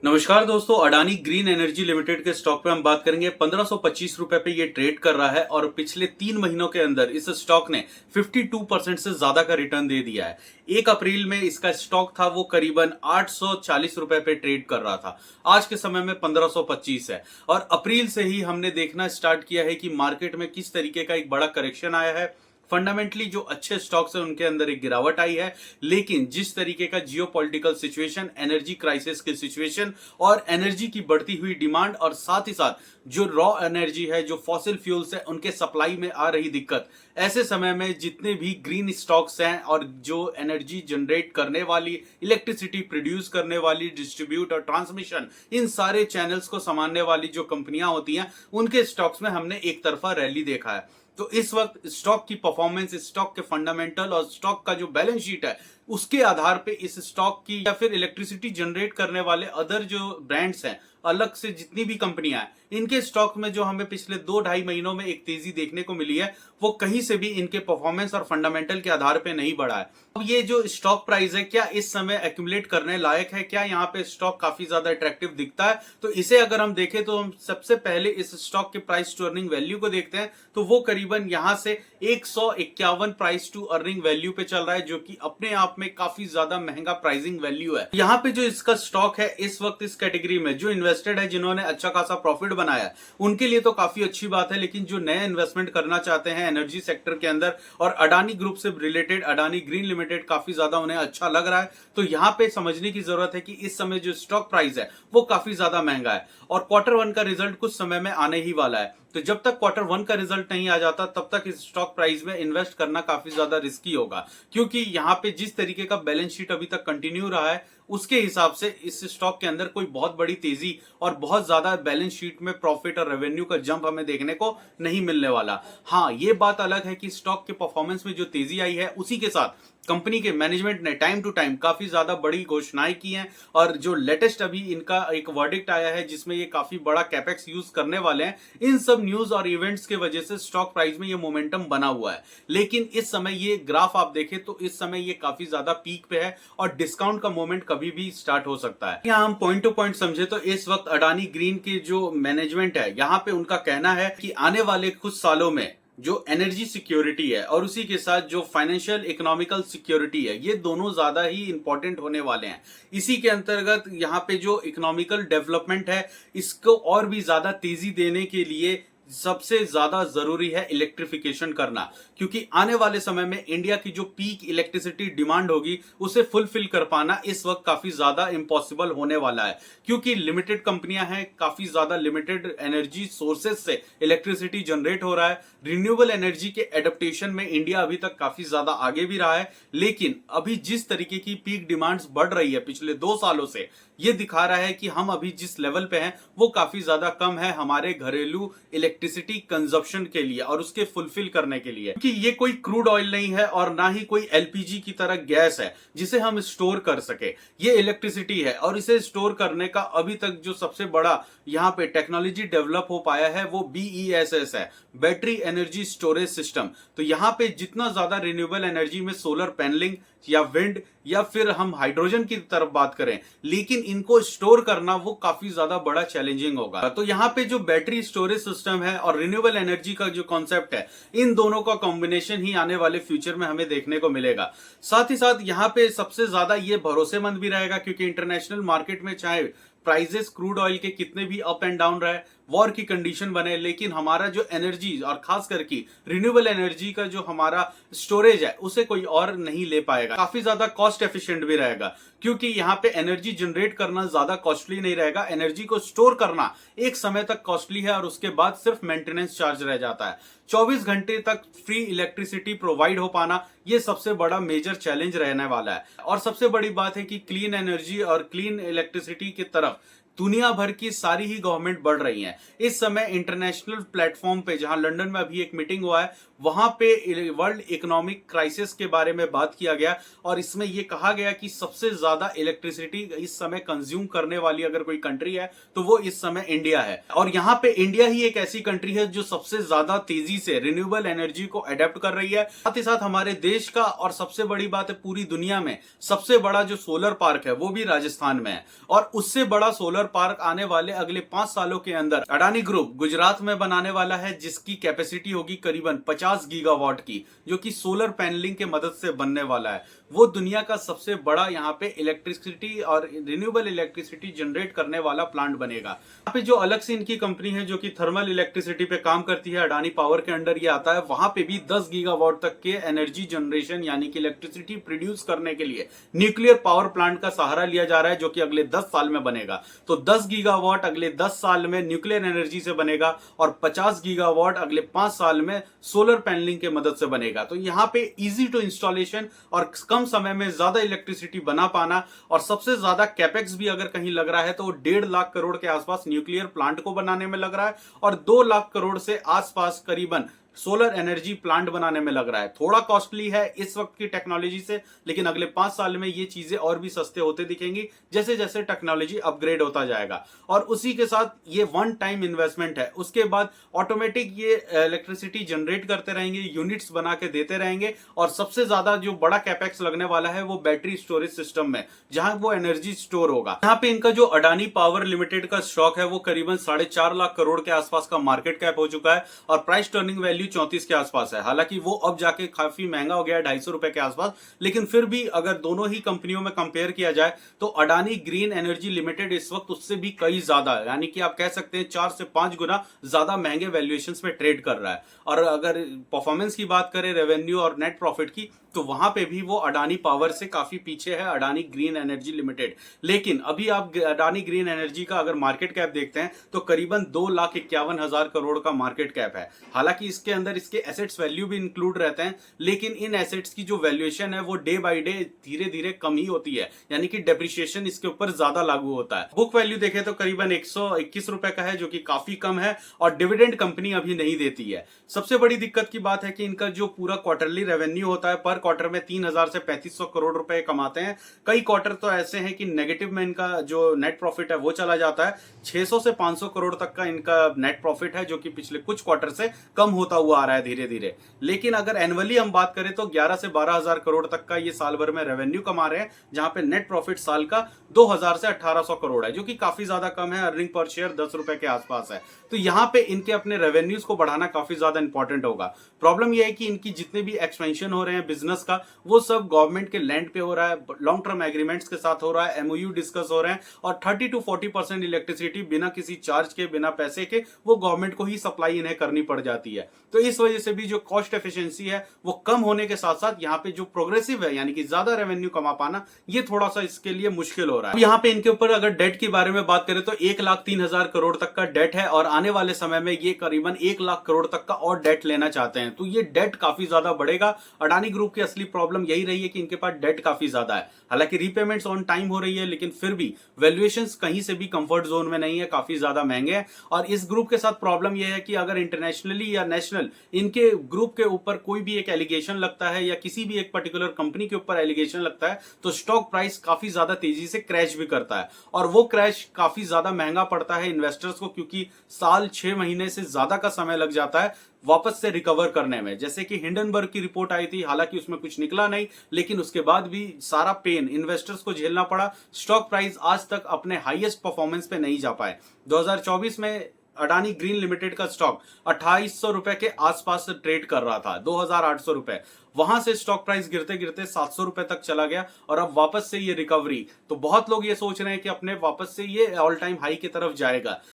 नमस्कार दोस्तों, Adani green energy limited के स्टॉक पे हम बात करेंगे। 1525 रुपए पे ये ट्रेड कर रहा है और पिछले 3 महीनों के अंदर इस स्टॉक ने 52% से ज्यादा का रिटर्न दे दिया है। 1 अप्रैल में इसका स्टॉक था वो करीबन 840 रुपए पे ट्रेड कर रहा था। आज के समय में 1525 है और अप्रैल से ही हमने देखना स्टार्ट किया है कि मार्केट में किस तरीके का एक बड़ा करेक्शन आया है। फंडामेंटली जो अच्छे स्टॉक्स हैं उनके अंदर एक गिरावट आई है, लेकिन जिस तरीके का जियोपॉलिटिकल सिचुएशन, एनर्जी क्राइसिस की सिचुएशन और एनर्जी की बढ़ती हुई डिमांड और साथ ही साथ जो रॉ एनर्जी है, जो फॉसिल फ्यूल्स है, उनके सप्लाई में आ रही दिक्कत, ऐसे समय में जितने भी ग्रीन स्टॉक्स हैं और जो एनर्जी जनरेट करने वाली, इलेक्ट्रिसिटी प्रोड्यूस करने वाली, डिस्ट्रीब्यूट और ट्रांसमिशन, इन सारे चैनल्स को संभालने वाली जो कंपनियां होती हैं, उनके स्टॉक्स में हमने एक तरफा रैली देखा है। तो इस वक्त स्टॉक की परफॉर्मेंस, स्टॉक के फंडामेंटल और स्टॉक का जो बैलेंस शीट है, उसके आधार पे इस स्टॉक की या फिर इलेक्ट्रिसिटी जनरेट करने वाले अदर जो ब्रांड्स हैं, अलग से जितनी भी कंपनियां हैं, इनके स्टॉक में जो हमें पिछले 2-2.5 महीनों में एक तेजी देखने को मिली है, वो कहीं से भी इनके परफॉर्मेंस और फंडामेंटल के आधार पे नहीं बढ़ा है। अब ये जो स्टॉक प्राइस है, क्या इस समय एक्यूमुलेट करने लायक है? क्या यहाँ पे स्टॉक काफी ज्यादा अट्रैक्टिव दिखता है? तो इसे अगर हम देखें तो हम सबसे पहले इस स्टॉक के प्राइस टू अर्निंग वैल्यू को देखते हैं, तो वो करीबन यहां से 151 प्राइस टू अर्निंग वैल्यू पे चल रहा है, जो कि अपने आप में काफी ज्यादा महंगा प्राइसिंग वैल्यू है। यहाँ पे जो इसका स्टॉक है इस वक्त इस कैटेगरी में जो इन्वेस्टेड है, जिन्होंने अच्छा खासा प्रॉफिट बनाया है, उनके लिए तो काफी अच्छी बात है। लेकिन जो नए इन्वेस्टमेंट करना चाहते हैं एनर्जी सेक्टर के अंदर और अडानी ग्रुप से रिलेटेड, अडानी ग्रीन लिमिटेड काफी ज्यादा उन्हें अच्छा लग रहा है, तो यहाँ पे समझने की जरूरत है कि इस समय जो स्टॉक प्राइस है वो काफी ज्यादा महंगा है और Q1 का रिजल्ट कुछ समय में आने ही वाला है। तो जब तक Q1 का रिजल्ट नहीं आ जाता, तब तक इस स्टॉक प्राइस में इन्वेस्ट करना काफी ज्यादा रिस्की होगा, क्योंकि यहाँ पे जिस तरीके का बैलेंस शीट अभी तक कंटिन्यू रहा है, उसके हिसाब से इस स्टॉक के अंदर कोई बहुत बड़ी तेजी और बहुत ज्यादा बैलेंस शीट में प्रॉफिट और रेवेन्यू का जंप हमें देखने को नहीं मिलने वाला। हाँ, ये बात अलग है कि स्टॉक के परफॉर्मेंस में जो तेजी आई है, उसी के साथ कंपनी के मैनेजमेंट ने टाइम टू टाइम काफी ज्यादा बड़ी घोषणाएं की हैं और जो लेटेस्ट अभी इनका एक वर्डिक्ट आया है जिसमें ये काफी बड़ा कैपेक्स यूज करने वाले हैं, इन सब न्यूज और इवेंट्स के वजह से स्टॉक प्राइस में ये मोमेंटम बना हुआ है। लेकिन इस समय ये ग्राफ आप देखें तो इस समय ये काफी ज्यादा पीक पे है और डिस्काउंट का मोमेंट कभी भी स्टार्ट हो सकता है। यहाँ हम पॉइंट टू पॉइंट समझे तो इस वक्त अडानी ग्रीन की जो मैनेजमेंट है, यहाँ पे उनका कहना है कि आने वाले कुछ सालों में जो एनर्जी सिक्योरिटी है और उसी के साथ जो फाइनेंशियल इकोनॉमिकल सिक्योरिटी है, ये दोनों ज्यादा ही इंपॉर्टेंट होने वाले हैं। इसी के अंतर्गत यहाँ पे जो इकोनॉमिकल डेवलपमेंट है, इसको और भी ज्यादा तेजी देने के लिए सबसे ज्यादा जरूरी है इलेक्ट्रिफिकेशन करना, क्योंकि आने वाले समय में इंडिया की जो पीक इलेक्ट्रिसिटी डिमांड होगी, उसे फुलफिल कर पाना इस वक्त काफी ज्यादा इम्पॉसिबल होने वाला है, क्योंकि लिमिटेड कंपनियां हैं, काफी ज्यादा लिमिटेड एनर्जी सोर्सेज से इलेक्ट्रिसिटी जनरेट हो रहा है। रिन्यूएबल एनर्जी के एडेप्टेशन में इंडिया अभी तक काफी ज्यादा आगे भी रहा है, लेकिन अभी जिस तरीके की पीक डिमांड्स बढ़ रही है पिछले 2 सालों से, ये दिखा रहा है कि हम अभी जिस लेवल पे हैं वो काफी ज्यादा कम है हमारे घरेलू इलेक्ट्रिसिटी कंजप्शन के लिए और उसके फुलफिल करने के लिए, क्योंकि ये कोई क्रूड ऑयल नहीं है और ना ही कोई एलपीजी की तरह गैस है जिसे हम स्टोर कर सके। ये इलेक्ट्रिसिटी है और इसे स्टोर करने का अभी तक जो सबसे बड़ा यहाँ पे टेक्नोलॉजी डेवलप हो पाया है वो BESS है, बैटरी एनर्जी स्टोरेज सिस्टम। तो यहाँ पे जितना ज्यादा रिन्यूएबल एनर्जी में सोलर पैनलिंग या विंड या फिर हम हाइड्रोजन की तरफ बात करें, लेकिन इनको स्टोर करना वो काफी ज्यादा बड़ा चैलेंजिंग होगा। तो यहाँ पे जो बैटरी स्टोरेज सिस्टम है और रिन्यूएबल एनर्जी का जो कॉन्सेप्ट है, इन दोनों का कॉम्बिनेशन ही आने वाले फ्यूचर में हमें देखने को मिलेगा। साथ ही साथ यहाँ पे सबसे ज्यादा ये भरोसेमंद भी रहेगा, क्योंकि इंटरनेशनल मार्केट में चाहे प्राइजेस क्रूड ऑयल के कितने भी अप एंड डाउन रहे, वॉर की कंडीशन बने, लेकिन हमारा जो एनर्जी और खास करके रिन्यूएबल एनर्जी का जो हमारा स्टोरेज है, उसे कोई और नहीं ले पाएगा। काफी ज्यादा कॉस्ट एफिशिएंट भी रहेगा, क्योंकि यहाँ पे एनर्जी जनरेट करना ज्यादा कॉस्टली नहीं रहेगा, एनर्जी को स्टोर करना एक समय तक कॉस्टली है और उसके बाद सिर्फ मेंटेनेंस चार्ज रह जाता है। 24 घंटे तक फ्री इलेक्ट्रिसिटी प्रोवाइड हो पाना, ये सबसे बड़ा मेजर चैलेंज रहने वाला है। और सबसे बड़ी बात है कि क्लीन एनर्जी और क्लीन इलेक्ट्रिसिटी की तरफ दुनिया भर की सारी ही गवर्नमेंट बढ़ रही हैं। इस समय इंटरनेशनल प्लेटफॉर्म पे, जहां लंदन में अभी एक मीटिंग हुआ है, वहां पे वर्ल्ड इकोनॉमिक क्राइसिस के बारे में बात किया गया और इसमें यह कहा गया कि सबसे ज्यादा इलेक्ट्रिसिटी इस समय कंज्यूम करने वाली अगर कोई कंट्री है तो वो इस समय इंडिया है। और यहाँ पे इंडिया ही एक ऐसी कंट्री है जो सबसे ज्यादा तेजी तेजी से रिन्यूएबल एनर्जी को अडेप्ट कर रही है। साथ ही साथ हमारे देश का और सबसे बड़ी बात है पूरी दुनिया में सबसे बड़ा जो सोलर पार्क है वो भी राजस्थान में है, और उससे बड़ा सोलर पार्क आने वाले अगले 5 सालों के अंदर अडानी ग्रुप गुजरात में बनाने वाला है, जिसकी कैपेसिटी होगी करीबन 50 गीगावाट की, जो कि सोलर पैनलिंग के मदद से बनने वाला है। वो दुनिया का सबसे बड़ा यहाँ पे इलेक्ट्रिसिटी और रिन्यूएबल इलेक्ट्रिसिटी जनरेट करने वाला प्लांट बनेगा। यहाँ पे जो अलग से इनकी कंपनी है जो कि थर्मल इलेक्ट्रिसिटी पे काम करती है, अडानी पावर के अंडर ये आता है, वहां पे भी 10 गीगावाट तक के एनर्जी जनरेशन यानी कि इलेक्ट्रिसिटी प्रोड्यूस करने के लिए न्यूक्लियर पावर प्लांट का सहारा लिया जा रहा है, जो कि अगले 10 साल में बनेगा। तो 10 गीगावाट अगले 10 साल में न्यूक्लियर एनर्जी से बनेगा और 50 गीगावाट अगले 5 साल में सोलर पैनलिंग के मदद से बनेगा। तो यहाँ पे इजी टू इंस्टॉलेशन और कम समय में ज्यादा इलेक्ट्रिसिटी बना पाना, और सबसे ज्यादा कैपेक्स भी अगर कहीं लग रहा है तो 1.5 लाख करोड़ के आसपास न्यूक्लियर प्लांट को बनाने में लग रहा है, और 2 लाख करोड़ से आसपास करीबन सोलर एनर्जी प्लांट बनाने में लग रहा है। थोड़ा कॉस्टली है इस वक्त की टेक्नोलॉजी से, लेकिन अगले 5 साल में ये चीजें और भी सस्ते होते दिखेंगी जैसे जैसे टेक्नोलॉजी अपग्रेड होता जाएगा। और उसी के साथ ये वन टाइम इन्वेस्टमेंट है, उसके बाद ऑटोमेटिक ये इलेक्ट्रिसिटी जनरेट करते रहेंगे, यूनिट्स बना के देते रहेंगे। और सबसे ज्यादा जो बड़ा कैपेक्स लगने वाला है वो बैटरी स्टोरेज सिस्टम में, जहां वो एनर्जी स्टोर होगा। यहाँ पे इनका जो अडानी पावर लिमिटेड का स्टॉक है वो करीबन 4.5 लाख करोड़ के आसपास का मार्केट कैप हो चुका है, और प्राइस टर्निंग वैल्यू 34 के आसपास है। हालांकि वो अब जाके काफी महंगा हो गया है, 250 रुपए के आसपास, लेकिन फिर भी अगर दोनों ही कंपनियों में कंपेयर किया जाए तो अडानी ग्रीन एनर्जी लिमिटेड इस वक्त उससे भी कई ज्यादा है, यानी कि आप कह सकते हैं 4 से 5 गुना ज्यादा महंगे वैल्यूएशंस में ट्रेड कर रहा है। और अगर परफॉर्मेंस की बात करें रेवेन्यू और नेट प्रॉफिट की, तो वहां पे भी वो अडानी पावर से काफी पीछे है अडानी ग्रीन एनर्जी लिमिटेड। लेकिन अभी आप अडानी ग्रीन एनर्जी का अगर मार्केट कैप देखते हैं तो करीबन 2,51,000 करोड़ का मार्केट कैप है। हालांकि इसके अंदर इसके एसेट्स वैल्यू भी इंक्लूड रहते हैं, लेकिन इन एसेट्स की जो वैल्यूएशन है वो डे बाय डे धीरे धीरे कम ही होती है, यानी कि डेप्रिसिएशन इसके ऊपर ज्यादा लागू होता है। बुक वैल्यू देखें तो करीबन 121 रुपए का है, जो कि काफी कम है, और डिविडेंड कंपनी अभी नहीं देती है। सबसे बड़ी दिक्कत की बात है कि इनका जो पूरा क्वार्टरली रेवेन्यू होता है, पर क्वार्टर में 3000 से 3500 करोड़ रुपए कमाते हैं। कई क्वार्टर तो ऐसे हैं कि नेगेटिव में इनका जो नेट प्रॉफिट है वो चला जाता है। 600 से 500 करोड़ तक का इनका नेट प्रॉफिट है, जो कि पिछले कुछ क्वार्टर से कम होता हुआ आ रहा है धीरे धीरे। लेकिन अगर एनुअली हम बात करें तो 11 से 12,000 करोड़ तक का ये साल भर में रेवेन्यू कमा रहे हैं, जहां पे नेट प्रॉफिट साल का 2000 से 1800 करोड़ है, जो कि काफी ज्यादा कम है। अर्निंग पर शेयर 10 रुपए के आसपास है। तो यहाँ पे इनके अपने रेवेन्यूज को बढ़ाना काफी ज्यादा इंपॉर्टेंट होगा। प्रॉब्लम यह है कि इनकी जितने भी एक्सपेंशन हो रहे हैं बिजनेस का, वो सब गवर्नमेंट के लैंड पे हो रहा है, लॉन्ग टर्म एग्रीमेंट्स के साथ हो रहा है, एमओयू डिस्कस हो रहे हैं, और 30 to 40% इलेक्ट्रिसिटी बिना किसी चार्ज के, बिना पैसे के, वो गवर्नमेंट को ही सप्लाई इन्हें करनी पड़ जाती है। तो इस वजह से भी जो कॉस्ट एफिशिएंसी है वो कम होने के साथ साथ यहाँ पे जो प्रोग्रेसिव है, यानी कि ज्यादा रेवेन्यू कमा पाना, ये थोड़ा सा इसके लिए मुश्किल हो रहा है। यहाँ पे इनके ऊपर अगर डेट के बारे में बात करें तो 1,03,000 करोड़ तक का डेट है, और आने वाले समय में ये करीबन 1 लाख करोड़ तक का और डेट लेना चाहते हैं। तो ये डेट काफी ज्यादा बढ़ेगा। अडानी ग्रुप की असली प्रॉब्लम यही रही है कि इनके पास डेट काफी ज्यादा है। हालांकि रीपेमेंट्स ऑन टाइम हो रही है, लेकिन फिर भी वैल्यूएशंस कहीं से भी कंफर्ट जोन में नहीं है, काफी ज्यादा महंगे हैं। और इस ग्रुप के साथ प्रॉब्लम यह है कि अगर इंटरनेशनली या नेशनल इनके ग्रुप के ऊपर कोई भी एक एलिगेशन लगता है, या किसी भी एक पर्टिकुलर कंपनी के ऊपर एलिगेशन लगता है, तो स्टॉक प्राइस काफी ज्यादा तेजी से क्रैश भी करता है। और वो क्रैश काफी ज्यादा महंगा पड़ता है इन्वेस्टर्स को, क्योंकि साल 6 महीने से ज्यादा का समय लग जाता है वापस से रिकवर करने में। जैसे कि हिंडनबर्ग की रिपोर्ट आई थी, हालांकि उसमें कुछ निकला नहीं, लेकिन उसके बाद भी सारा पेन इन्वेस्टर्स को झेलना पड़ा। स्टॉक प्राइस आज तक अपने हाईएस्ट परफॉर्मेंस पे नहीं जा पाए। 2024 में अडानी ग्रीन लिमिटेड का स्टॉक 2800 रुपए के आसपास ट्रेड कर रहा था, 2800 रुपए। वहां से स्टॉक प्राइस गिरते गिरते 700 रुपए तक चला गया, और अब वापस से ये रिकवरी। तो बहुत लोग ये सोच रहे हैं कि अपने वापस से ये ऑल टाइम हाई की तरफ जाएगा।